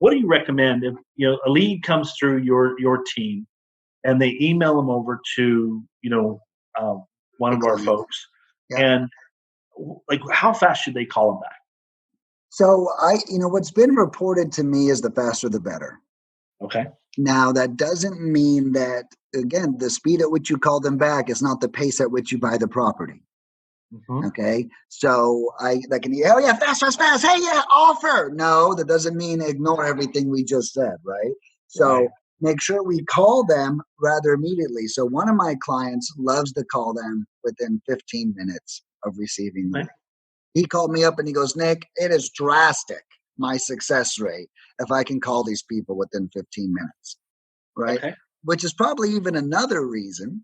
what do you recommend if a lead comes through your team and they email them over to one of our folks, Yeah. and like how fast should they call them back? So what's been reported to me is the faster the better. Okay. Now that doesn't mean that, again, the speed at which you call them back is not the pace at which you buy the property. Mm-hmm. Okay. So that can be, oh yeah, fast, fast, fast. Hey, yeah, offer. No, that doesn't mean ignore everything we just said, right? So Right. make sure we call them rather immediately. So one of my clients loves to call them within 15 minutes of receiving the lead. He called me up and he goes, Nick, it is drastic, my success rate, if I can call these people within 15 minutes, right? Okay. Which is probably even another reason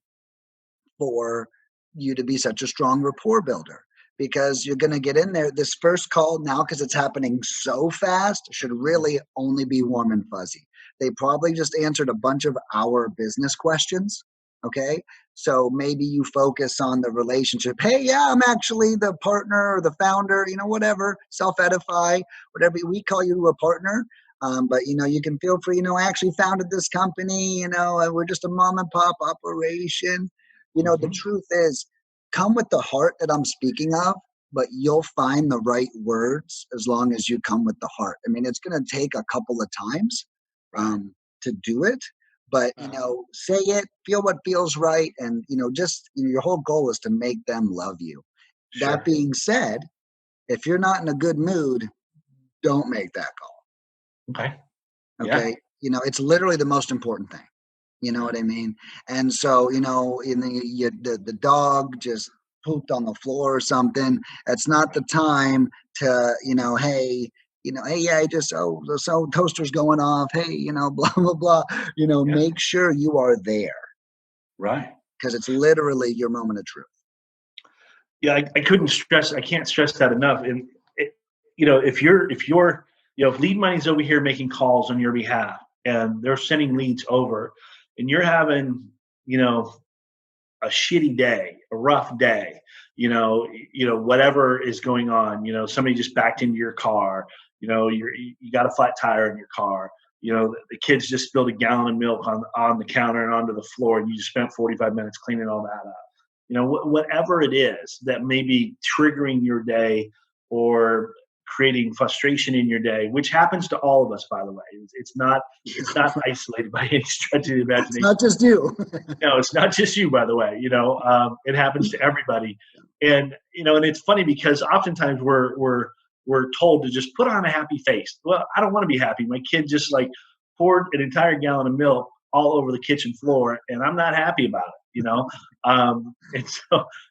for you to be such a strong rapport builder, because you're going to get in there. This first call now, because it's happening so fast, should really only be warm and fuzzy. They probably just answered a bunch of our business questions. Okay. So maybe you focus on the relationship. Hey, yeah, I'm actually the partner or the founder, whatever, self-edify, whatever. We call you a partner. But you can feel free, I actually founded this company, and we're just a mom and pop operation. The truth is, come with the heart that I'm speaking of, but you'll find the right words as long as you come with the heart. I mean, it's going to take a couple of times to do it, but say it, feel what feels right, and just your whole goal is to make them love you. Sure. That being said, if you're not in a good mood, don't make that call. Okay. Okay. Yeah. It's literally the most important thing. You know what I mean? And so, the dog just pooped on the floor or something. It's not the time to, hey, yeah, I just, so toaster's going off. Hey, blah, blah, blah. Make sure you are there. Right. Because it's literally your moment of truth. Yeah, I can't stress that enough. And if Lead Money's over here making calls on your behalf and they're sending leads over, and you're having, a shitty day, a rough day, whatever is going on, somebody just backed into your car, you got a flat tire in your car, the kids just spilled a gallon of milk on the counter and onto the floor, and you just spent 45 minutes cleaning all that up. Whatever it is that may be triggering your day or creating frustration in your day, which happens to all of us, by the way. It's not isolated by any stretch of the imagination. It's not just you. No, it's not just you, by the way. It happens to everybody. And and it's funny because oftentimes we're told to just put on a happy face. Well, I don't want to be happy. My kid just poured an entire gallon of milk all over the kitchen floor, and I'm not happy about it. And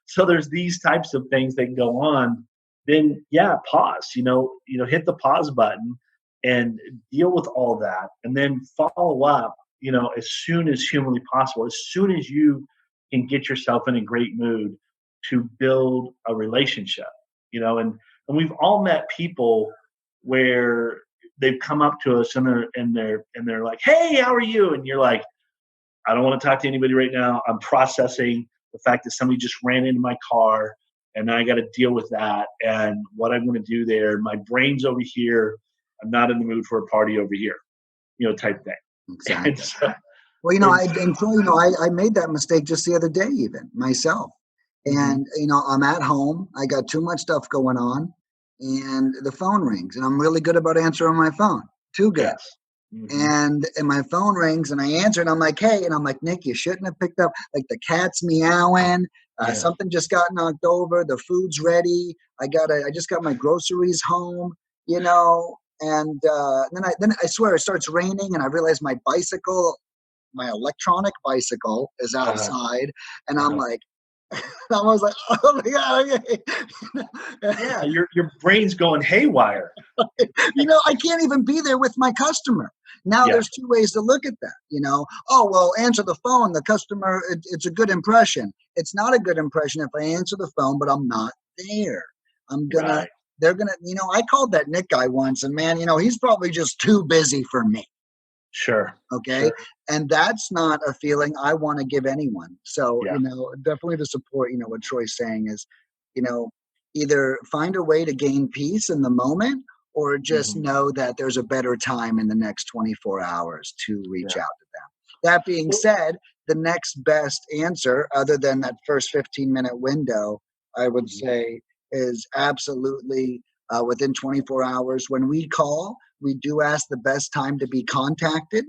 so there's these types of things that go on. Then pause, hit the pause button and deal with all that, and then follow up, as soon as humanly possible, as soon as you can get yourself in a great mood to build a relationship, and we've all met people where they've come up to us and they're like, hey, how are you? And you're like, I don't want to talk to anybody right now. I'm processing the fact that somebody just ran into my car, and I got to deal with that and what I'm going to do there. My brain's over here. I'm not in the mood for a party over here, type thing. Exactly. Well, I made that mistake just the other day, even myself. And, I'm at home. I got too much stuff going on, and the phone rings, and I'm really good about answering my phone. Too good. Yes. And my phone rings, and I answer, and I'm like, hey, and I'm like, Nick, you shouldn't have picked up. Like, the cat's meowing. Something just got knocked over. The food's ready. I just got my groceries home, and then I swear it starts raining, and I realize my electronic bicycle is outside, and I'm like, I was like, oh my God. Okay. Yeah, your brain's going haywire. I can't even be there with my customer. Now there's two ways to look at that, oh, well, answer the phone. The customer, it's a good impression. It's not a good impression if I answer the phone, but I'm not there. They're going to, I called that Nick guy once, and man, he's probably just too busy for me. Sure. Okay. Sure. And that's not a feeling I want to give anyone. So, definitely to support, what Troy's saying is, either find a way to gain peace in the moment, or just Mhm. know that there's a better time in the next 24 hours to reach Yeah. out to them. That being Well, said, the next best answer, other than that first 15-minute window, I would mhm. say is absolutely within 24 hours. When we call, we do ask the best time to be contacted.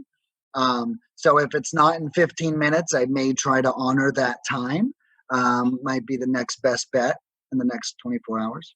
So if it's not in 15 minutes, I may try to honor that time. Might be the next best bet in the next 24 hours.